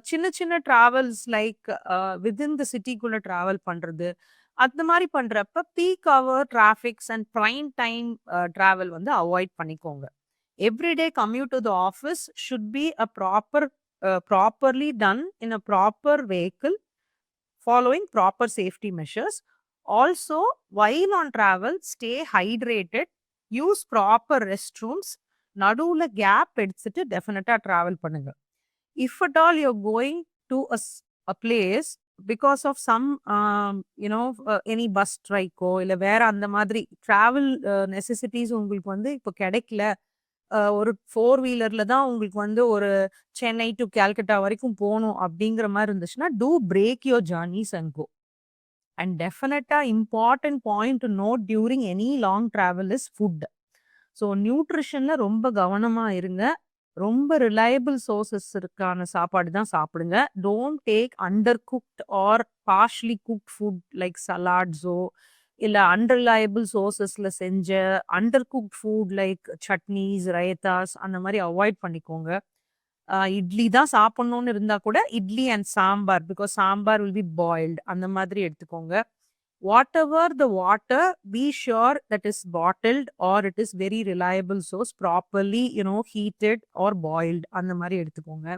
சின்ன சின்ன travels like within the சிட்டிக்குள்ள டிராவல் பண்றது அந்த மாதிரி பண்றப்ப peak hour traffics and prime time travel வந்து அவாய்ட் பண்ணிக்கோங்க. Everyday commute to the office should be a properly done in a proper vehicle following proper safety measures. Also, while on travel, stay hydrated, use proper restrooms, நடுவுல gap எடுத்துட்டு definitely travel பண்ணுங்க. If at all you're going to a place because of some you know any bus ஸ்ட்ரைக்கோ இல்லை வேற அந்த மாதிரி travel necessities உங்களுக்கு வந்து இப்போ கிடைக்கல, ஒரு ஃபோர் வீலர்ல தான் உங்களுக்கு வந்து ஒரு சென்னை டு கேல்கட்டா வரைக்கும் போகணும் அப்படிங்கிற மாதிரி இருந்துச்சுன்னா to break your journeys and go. And definitely important point to note during any long travel is food. So நியூட்ரிஷன்ல ரொம்ப கவனமா இருங்க. ரொம்ப ரிலையபிள் சோர்சஸ் இருக்கான சாப்பாடு தான் சாப்பிடுங்க. Don't take undercooked or partially cooked food like சலாட்ஸோ இல்லை அன்ரிலையபிள் சோர்சஸ்ல செஞ்ச undercooked food like chutneys raitas அந்த மாதிரி அவாய்ட் பண்ணிக்கோங்க. இட்லி தான் சாப்பிடணும்னு இருந்தா கூட idli and sambar, because sambar will be boiled, அந்த மாதிரி எடுத்துக்கோங்க. whatever the water, be sure that is bottled or it is very reliable source, properly heated or boiled அந்த மாதிரி எடுத்துக்கோங்க.